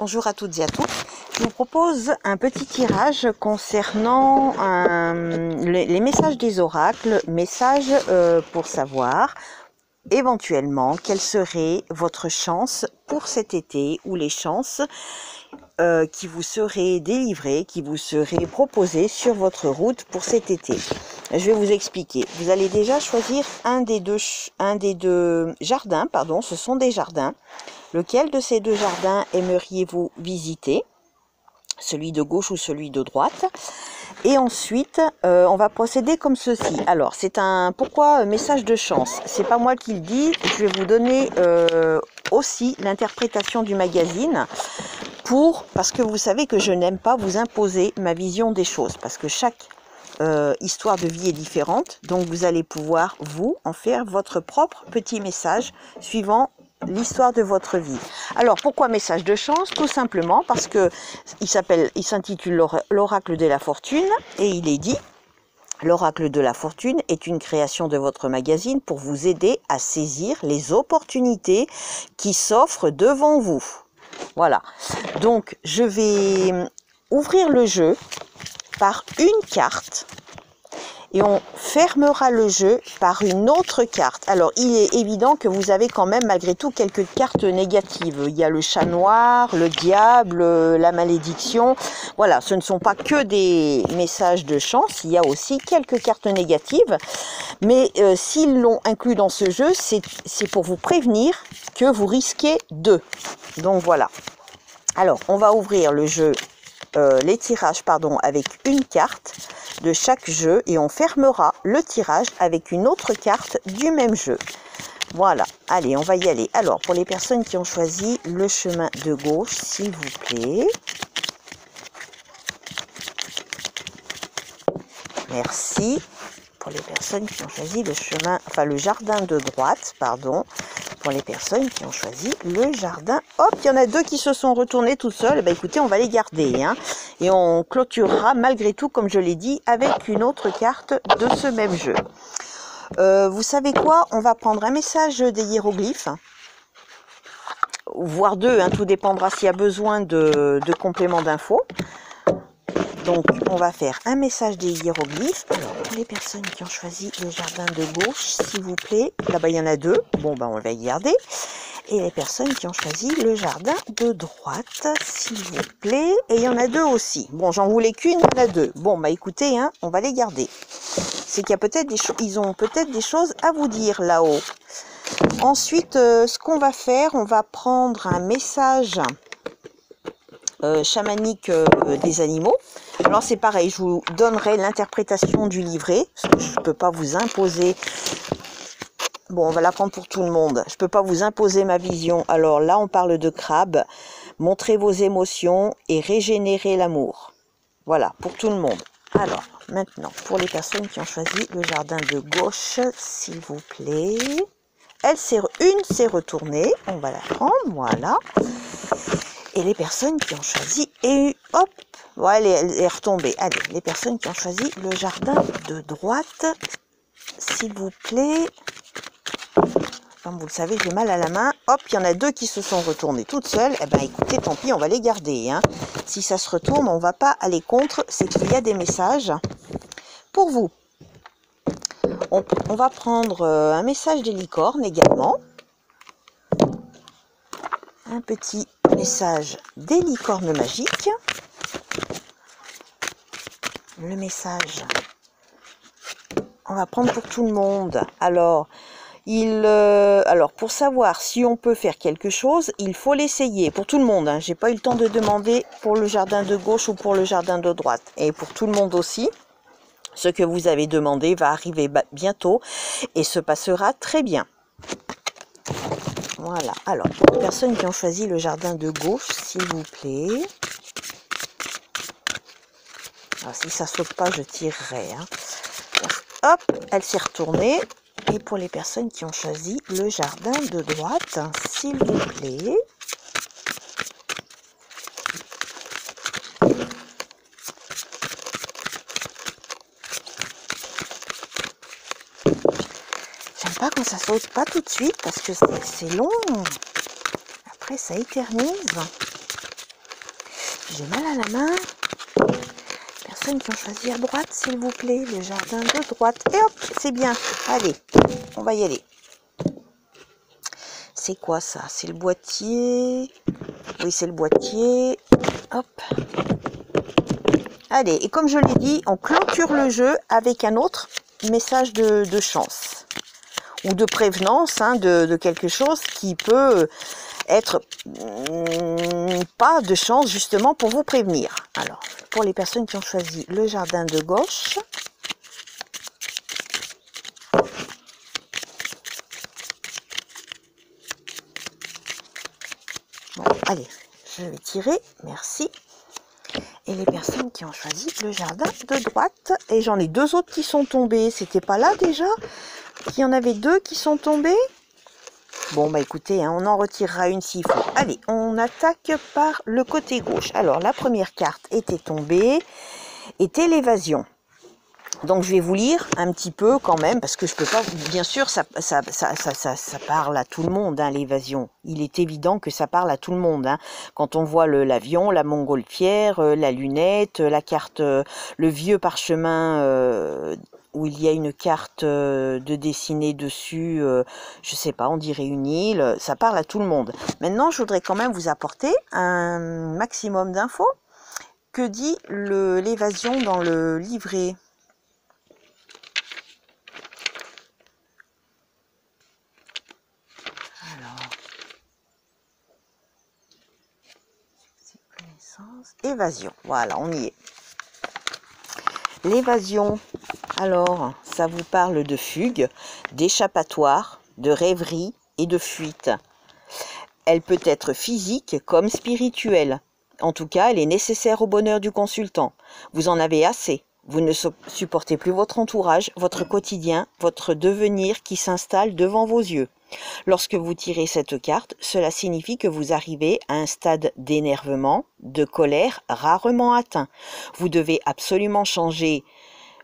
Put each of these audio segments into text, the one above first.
Bonjour à toutes et à tous. Je vous propose un petit tirage concernant les messages des oracles, messages pour savoir éventuellement quelle serait votre chance pour cet été ou les chances qui vous seraient délivrées, qui vous seraient proposées sur votre route pour cet été. Je vais vous expliquer. Vous allez déjà choisir un des deux jardins, ce sont des jardins. Lequel de ces deux jardins aimeriez-vous visiter? Celui de gauche ou celui de droite? Et ensuite, on va procéder comme ceci. Alors, c'est un pourquoi message de chance. C'est pas moi qui le dis. Je vais vous donner aussi l'interprétation du magazine parce que vous savez que je n'aime pas vous imposer ma vision des choses, parce que chaque histoire de vie est différente. Donc, vous allez pouvoir vous en faire votre propre petit message suivant l'histoire de votre vie. Alors, pourquoi message de chance? Tout simplement parce que il s'intitule l'oracle de la fortune et il est dit: l'oracle de la fortune est une création de votre magazine pour vous aider à saisir les opportunités qui s'offrent devant vous. Voilà. Donc, je vais ouvrir le jeu par une carte et on fermera le jeu par une autre carte. Alors, il est évident que vous avez quand même malgré tout quelques cartes négatives. Il y a le chat noir, le diable, la malédiction. Voilà, ce ne sont pas que des messages de chance, il y a aussi quelques cartes négatives. Mais s'ils l'ont inclus dans ce jeu, c'est pour vous prévenir que vous risquez deux. Donc voilà. Alors, on va ouvrir le jeu, les tirages, avec une carte de chaque jeu et on fermera le tirage avec une autre carte du même jeu. Voilà, allez, on va y aller. Alors, pour les personnes qui ont choisi le chemin de gauche, s'il vous plaît. Merci. Pour les personnes qui ont choisi le jardin de droite, pour les personnes qui ont choisi le jardin. Hop, il y en a deux qui se sont retournés tout seuls. Eh bien, écoutez, on va les garder. Et on clôturera malgré tout, comme je l'ai dit, avec une autre carte de ce même jeu. Vous savez quoi? On va prendre un message des hiéroglyphes. Voire deux, tout dépendra s'il y a besoin de compléments d'infos. Donc, on va faire un message des hiéroglyphes. Alors, pour les personnes qui ont choisi le jardin de gauche, s'il vous plaît. Là-bas, il y en a deux. Bon, on va y garder. Et les personnes qui ont choisi le jardin de droite, s'il vous plaît. Et il y en a deux aussi. Bon, j'en voulais qu'une, il y en a deux. Bon, écoutez, on va les garder. C'est qu'il y a peut-être ils ont peut-être des choses à vous dire là-haut. Ensuite, ce qu'on va faire, on va prendre un message chamanique des animaux. Alors c'est pareil, je vous donnerai l'interprétation du livret, parce que je ne peux pas vous imposer. Bon, on va la prendre pour tout le monde. Je ne peux pas vous imposer ma vision. Alors là, on parle de crabe. Montrez vos émotions et régénérez l'amour. Voilà, pour tout le monde. Alors, maintenant, pour les personnes qui ont choisi le jardin de gauche, s'il vous plaît. Une s'est retournée. On va la prendre, voilà. Et les personnes qui ont choisi, et hop, voilà, elle est retombée. Allez, les personnes qui ont choisi le jardin de droite, s'il vous plaît. Comme vous le savez, j'ai mal à la main. Hop, il y en a deux qui se sont retournées toutes seules. Eh bien, écoutez, tant pis, on va les garder. Si ça se retourne, on ne va pas aller contre. C'est qu'il y a des messages pour vous. On va prendre un message des licornes également. Un petit message des licornes magiques. Le message, on va prendre pour tout le monde. Alors, pour savoir si on peut faire quelque chose, il faut l'essayer. Pour tout le monde, j'ai pas eu le temps de demander pour le jardin de gauche ou pour le jardin de droite. Et pour tout le monde aussi, ce que vous avez demandé va arriver bientôt et se passera très bien. Voilà, alors pour les personnes qui ont choisi le jardin de gauche, s'il vous plaît. Alors, si ça saute pas, je tirerai. Hop, elle s'est retournée. Et pour les personnes qui ont choisi le jardin de droite, s'il vous plaît. J'aime pas quand ça saute pas tout de suite parce que c'est long. Après, ça éternise. j'ai mal à la main. Personnes qui ont choisi à droite, s'il vous plaît. Le jardin de droite. Et hop, c'est bien. Allez, on va y aller. C'est quoi ça? C'est le boîtier. Oui, c'est le boîtier. Hop. Allez, et comme je l'ai dit, on clôture le jeu avec un autre message de chance. Ou de prévenance, hein, de quelque chose qui peut être pas de chance justement pour vous prévenir. Alors, pour les personnes qui ont choisi le jardin de gauche, bon, allez, je vais tirer, merci. Et les personnes qui ont choisi le jardin de droite, et j'en ai deux autres qui sont tombés, c'était pas là déjà? Il y en avait deux qui sont tombés? Bon, bah écoutez, hein, on en retirera une s'il faut. Allez, on attaque par le côté gauche. Alors, la première carte était tombée, était l'évasion. Donc, je vais vous lire un petit peu quand même, parce que je peux pas... Bien sûr, ça parle à tout le monde, hein, l'évasion. Il est évident que ça parle à tout le monde. Hein. Quand on voit l'avion, la montgolfière, la lunette, la carte, le vieux parchemin... où il y a une carte de dessinée dessus, je sais pas, on dirait une île, ça parle à tout le monde. Maintenant, je voudrais quand même vous apporter un maximum d'infos. Que dit l'évasion dans le livret? Alors, évasion, voilà, on y est. L'évasion, alors, ça vous parle de fugue, d'échappatoire, de rêverie et de fuite. Elle peut être physique comme spirituelle. En tout cas, elle est nécessaire au bonheur du consultant. Vous en avez assez. Vous ne supportez plus votre entourage, votre quotidien, votre devenir qui s'installe devant vos yeux. Lorsque vous tirez cette carte, cela signifie que vous arrivez à un stade d'énervement, de colère rarement atteint. Vous devez absolument changer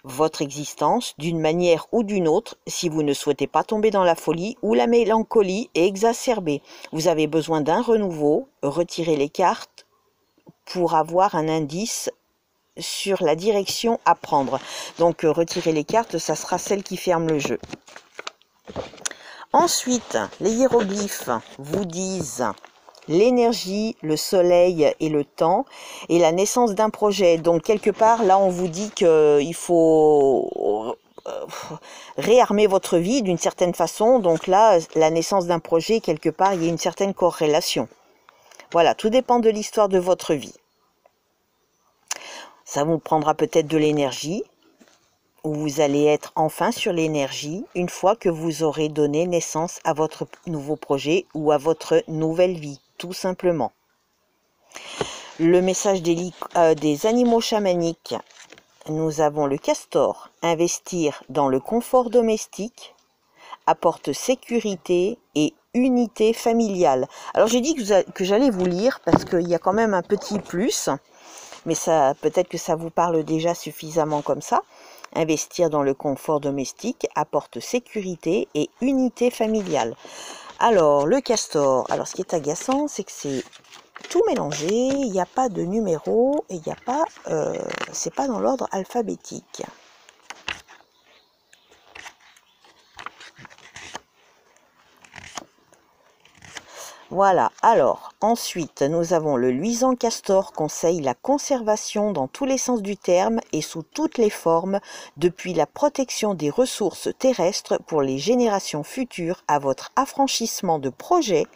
votre existence d'une manière ou d'une autre si vous ne souhaitez pas tomber dans la folie ou la mélancolie exacerbée. Vous avez besoin d'un renouveau, retirez les cartes pour avoir un indice sur la direction à prendre. Donc retirez les cartes, ça sera celle qui ferme le jeu. Ensuite, les hiéroglyphes vous disent l'énergie, le soleil et le temps et la naissance d'un projet. Donc quelque part, là, on vous dit qu'il faut réarmer votre vie d'une certaine façon. Donc là, la naissance d'un projet, quelque part, il y a une certaine corrélation. Voilà, tout dépend de l'histoire de votre vie. Ça vous prendra peut-être de l'énergie, où vous allez être enfin sur l'énergie une fois que vous aurez donné naissance à votre nouveau projet ou à votre nouvelle vie, tout simplement. Le message des animaux chamaniques, nous avons le castor, investir dans le confort domestique, apporte sécurité et unité familiale. Alors j'ai dit que j'allais vous lire parce qu'il y a quand même un petit plus, mais ça peut-être que ça vous parle déjà suffisamment comme ça. Investir dans le confort domestique apporte sécurité et unité familiale. Alors, le castor, alors ce qui est agaçant, c'est que c'est tout mélangé, il n'y a pas de numéro et il n'y a pas, c'est pas dans l'ordre alphabétique. Voilà, alors, ensuite, nous avons le luisant castor conseille la conservation dans tous les sens du terme et sous toutes les formes, depuis la protection des ressources terrestres pour les générations futures à votre affranchissement de projets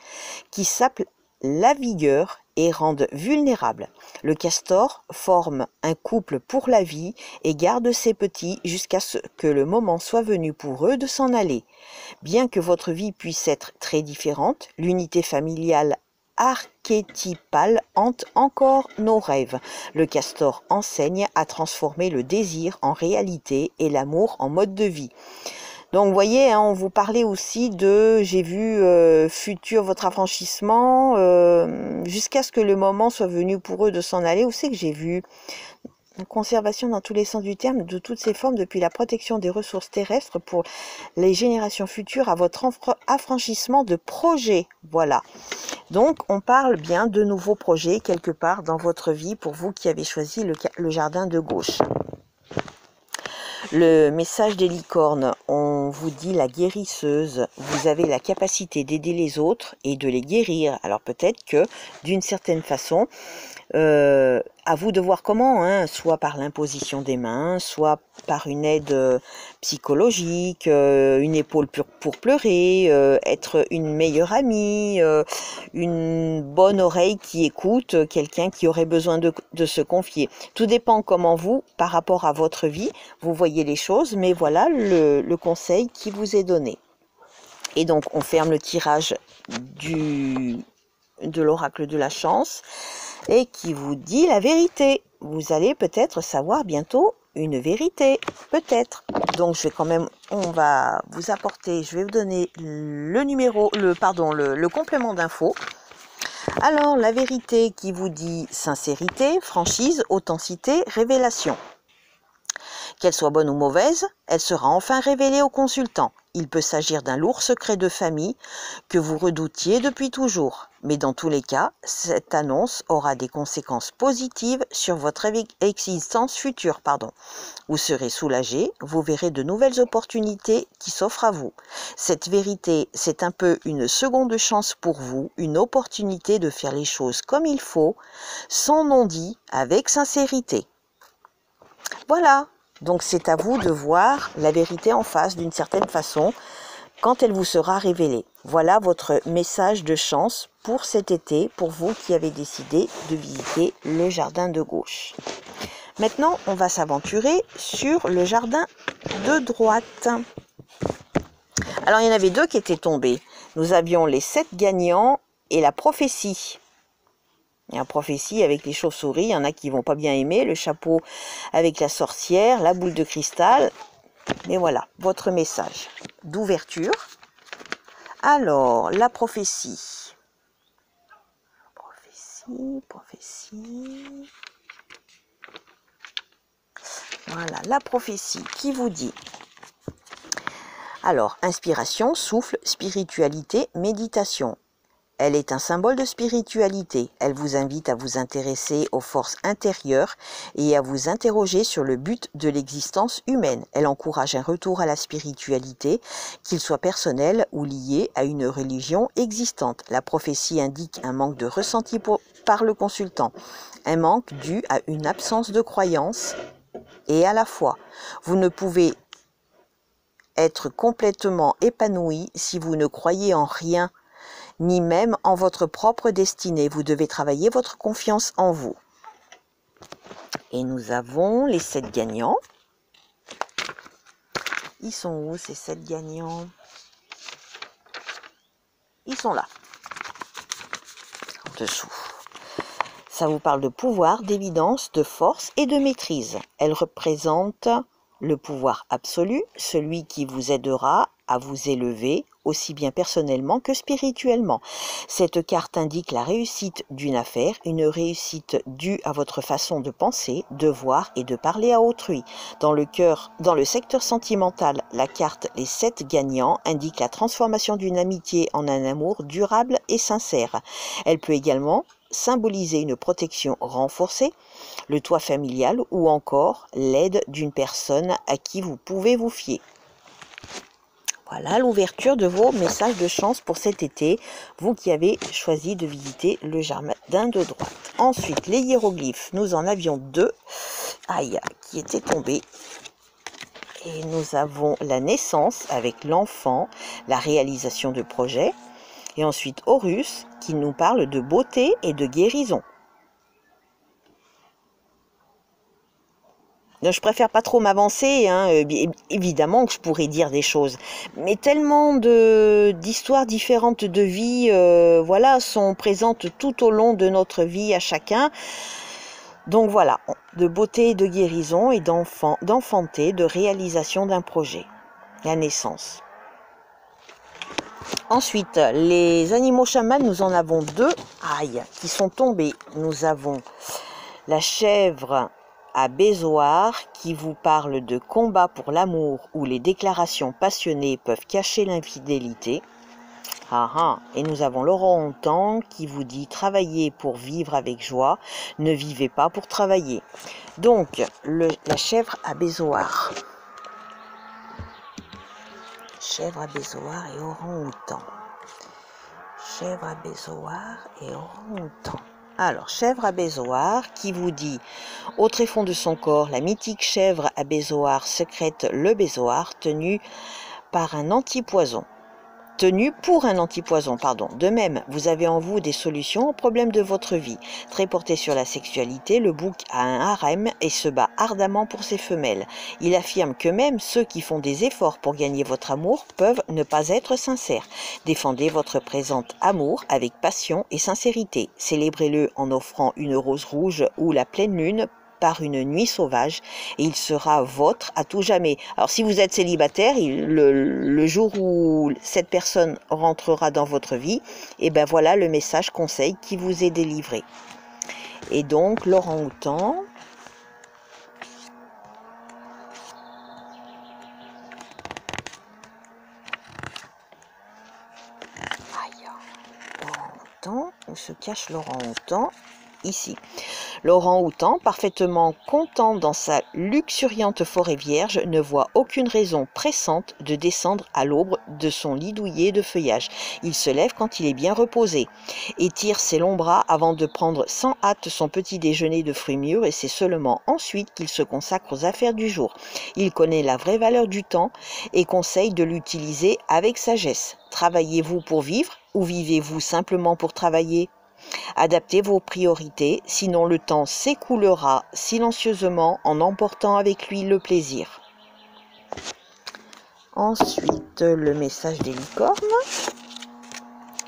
qui s'appelle la vigueur et rendent vulnérables. Le castor forme un couple pour la vie et garde ses petits jusqu'à ce que le moment soit venu pour eux de s'en aller. Bien que votre vie puisse être très différente, l'unité familiale archétypale hante encore nos rêves. Le castor enseigne à transformer le désir en réalité et l'amour en mode de vie. Donc vous voyez, hein, on vous parlait aussi de, j'ai vu futur votre affranchissement, jusqu'à ce que le moment soit venu pour eux de s'en aller. Où c'est que j'ai vu? conservation dans tous les sens du terme, de toutes ses formes, depuis la protection des ressources terrestres pour les générations futures à votre affranchissement de projets. Voilà. Donc, on parle bien de nouveaux projets quelque part dans votre vie pour vous qui avez choisi le jardin de gauche. Le message des licornes, on vous dit la guérisseuse, vous avez la capacité d'aider les autres et de les guérir. Alors peut-être que d'une certaine façon, à vous de voir comment, hein, soit par l'imposition des mains, soit par une aide psychologique, une épaule pour pleurer, être une meilleure amie, une bonne oreille qui écoute, quelqu'un qui aurait besoin de se confier. Tout dépend comment vous, par rapport à votre vie, vous voyez les choses, mais voilà le conseil qui vous est donné. Et donc, on ferme le tirage de l'oracle de la chance et qui vous dit la vérité. Vous allez peut-être savoir bientôt une vérité, peut-être. Donc, je vais quand même, on va vous apporter, je vais vous donner le complément d'info. Alors, la vérité qui vous dit sincérité, franchise, authenticité, révélation. Qu'elle soit bonne ou mauvaise, elle sera enfin révélée au consultant. Il peut s'agir d'un lourd secret de famille que vous redoutiez depuis toujours. Mais dans tous les cas, cette annonce aura des conséquences positives sur votre existence future. Vous serez soulagé, vous verrez de nouvelles opportunités qui s'offrent à vous. Cette vérité, c'est un peu une seconde chance pour vous, une opportunité de faire les choses comme il faut, sans non-dit, avec sincérité. Voilà. Donc c'est à vous de voir la vérité en face d'une certaine façon quand elle vous sera révélée. Voilà votre message de chance pour cet été, pour vous qui avez décidé de visiter le jardin de gauche. Maintenant, on va s'aventurer sur le jardin de droite. Alors il y en avait deux qui étaient tombés. Nous avions les 7 gagnants et la prophétie. Il y a une prophétie avec les chauves-souris, il y en a qui vont pas bien aimer, le chapeau avec la sorcière, la boule de cristal. Mais voilà, votre message d'ouverture. Alors, la prophétie. Prophétie. Voilà, la prophétie qui vous dit. Alors, inspiration, souffle, spiritualité, méditation. Elle est un symbole de spiritualité. Elle vous invite à vous intéresser aux forces intérieures et à vous interroger sur le but de l'existence humaine. Elle encourage un retour à la spiritualité, qu'il soit personnel ou lié à une religion existante. La prophétie indique un manque de ressenti par le consultant, un manque dû à une absence de croyance et à la foi. Vous ne pouvez être complètement épanoui si vous ne croyez en rien, ni même en votre propre destinée. Vous devez travailler votre confiance en vous. Et nous avons les 7 gagnants. Ils sont où ces 7 gagnants? Ils sont là, en dessous. Ça vous parle de pouvoir, d'évidence, de force et de maîtrise. Elle représente le pouvoir absolu, celui qui vous aidera à vous élever, aussi bien personnellement que spirituellement. Cette carte indique la réussite d'une affaire, une réussite due à votre façon de penser, de voir et de parler à autrui. Dans le secteur sentimental, la carte Les 7 gagnants indique la transformation d'une amitié en un amour durable et sincère. Elle peut également symboliser une protection renforcée, le toit familial ou encore l'aide d'une personne à qui vous pouvez vous fier. Voilà l'ouverture de vos messages de chance pour cet été, vous qui avez choisi de visiter le jardin de droite. Ensuite, les hiéroglyphes, nous en avions 2 qui étaient tombés. Et nous avons la naissance avec l'enfant, la réalisation de projets. Et ensuite Horus qui nous parle de beauté et de guérison. Je préfère pas trop m'avancer, hein. Évidemment que je pourrais dire des choses, mais tellement d'histoires différentes de vie, voilà, sont présentes tout au long de notre vie à chacun. Donc voilà, de beauté, de guérison et d'enfanter, de réalisation d'un projet, la naissance. Ensuite, les animaux chamans, nous en avons 2 qui sont tombés. Nous avons la chèvre à Bézoard qui vous parle de combat pour l'amour où les déclarations passionnées peuvent cacher l'infidélité. Et nous avons Laurent Hontan qui vous dit travailler pour vivre avec joie, ne vivez pas pour travailler. Donc, la chèvre à Bézoard. Chèvre à Bézoard et orang-outan. Chèvre à Bézoard et orang-outan. Alors, chèvre à Bézoard qui vous dit au tréfonds de son corps, la mythique chèvre à Bézoard secrète le bézoard tenu pour un antipoison. De même, vous avez en vous des solutions aux problèmes de votre vie. Très porté sur la sexualité, le bouc a un harem et se bat ardemment pour ses femelles. Il affirme que même ceux qui font des efforts pour gagner votre amour peuvent ne pas être sincères. Défendez votre présent amour avec passion et sincérité. Célébrez-le en offrant une rose rouge ou la pleine lune par une nuit sauvage et il sera vôtre à tout jamais. Alors si vous êtes célibataire, le jour où cette personne rentrera dans votre vie, et ben voilà le message conseil qui vous est délivré. Et donc l'orang-outan, où se cache l'orang-outan? Ici. L'orang-outan, parfaitement content dans sa luxuriante forêt vierge, ne voit aucune raison pressante de descendre à l'aube de son lit douillet de feuillage. Il se lève quand il est bien reposé, étire ses longs bras avant de prendre sans hâte son petit déjeuner de fruits mûrs et c'est seulement ensuite qu'il se consacre aux affaires du jour. Il connaît la vraie valeur du temps et conseille de l'utiliser avec sagesse. Travaillez-vous pour vivre ou vivez-vous simplement pour travailler ? Adaptez vos priorités, sinon le temps s'écoulera silencieusement en emportant avec lui le plaisir. Ensuite, le message des licornes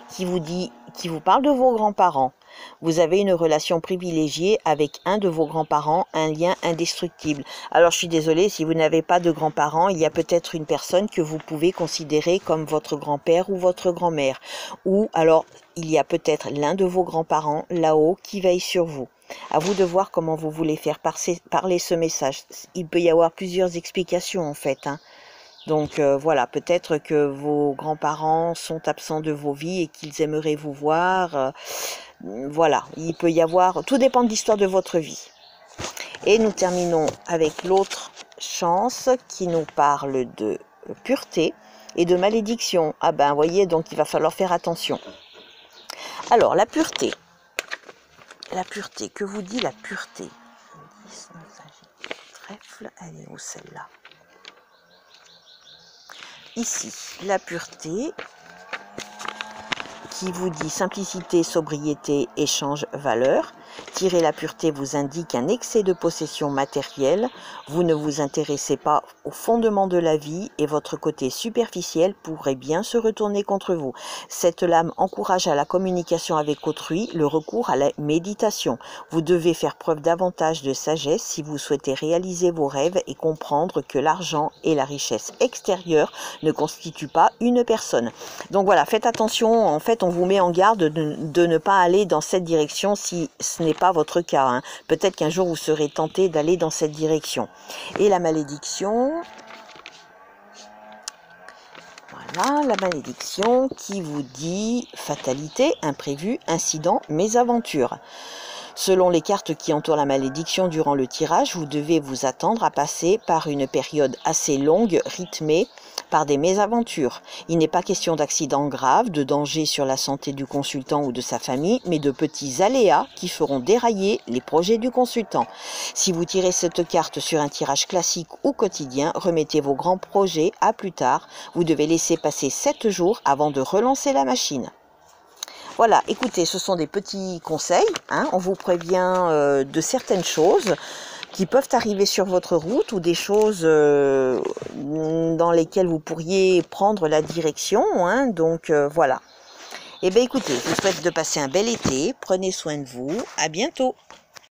qui vous parle de vos grands-parents. Vous avez une relation privilégiée avec un de vos grands-parents, un lien indestructible. Alors je suis désolée, si vous n'avez pas de grands-parents, il y a peut-être une personne que vous pouvez considérer comme votre grand-père ou votre grand-mère. Ou alors il y a peut-être l'un de vos grands-parents là-haut qui veille sur vous. À vous de voir comment vous voulez faire parler ce message. Il peut y avoir plusieurs explications en fait, Donc voilà, peut-être que vos grands-parents sont absents de vos vies et qu'ils aimeraient vous voir. Voilà, il peut y avoir... Tout dépend de l'histoire de votre vie. Et nous terminons avec l'autre chance qui nous parle de pureté et de malédiction. Ah ben, vous voyez, donc il va falloir faire attention. Alors, la pureté. La pureté, que vous dit la pureté? Trèfle, elle est où celle-là? Ici, la pureté qui vous dit simplicité, sobriété, échange, valeur. Tirer la pureté vous indique un excès de possession matérielle. Vous ne vous intéressez pas au fondement de la vie et votre côté superficiel pourrait bien se retourner contre vous. Cette lame encourage à la communication avec autrui, le recours à la méditation. Vous devez faire preuve davantage de sagesse si vous souhaitez réaliser vos rêves et comprendre que l'argent et la richesse extérieure ne constituent pas une personne. Donc voilà, faites attention, en fait on vous met en garde de ne pas aller dans cette direction si ce n'est pas votre cas. Peut-être qu'un jour vous serez tenté d'aller dans cette direction. Et la malédiction, voilà, la malédiction qui vous dit fatalité, imprévu, incident, mésaventure. Selon les cartes qui entourent la malédiction durant le tirage, vous devez vous attendre à passer par une période assez longue, rythmée par des mésaventures. Il n'est pas question d'accidents graves, de danger sur la santé du consultant ou de sa famille, mais de petits aléas qui feront dérailler les projets du consultant. Si vous tirez cette carte sur un tirage classique ou quotidien, remettez vos grands projets à plus tard. Vous devez laisser passer 7 jours avant de relancer la machine. Voilà, écoutez, ce sont des petits conseils, on vous prévient de certaines choses qui peuvent arriver sur votre route ou des choses dans lesquelles vous pourriez prendre la direction, donc voilà. Eh bien écoutez, je vous souhaite de passer un bel été, prenez soin de vous, à bientôt.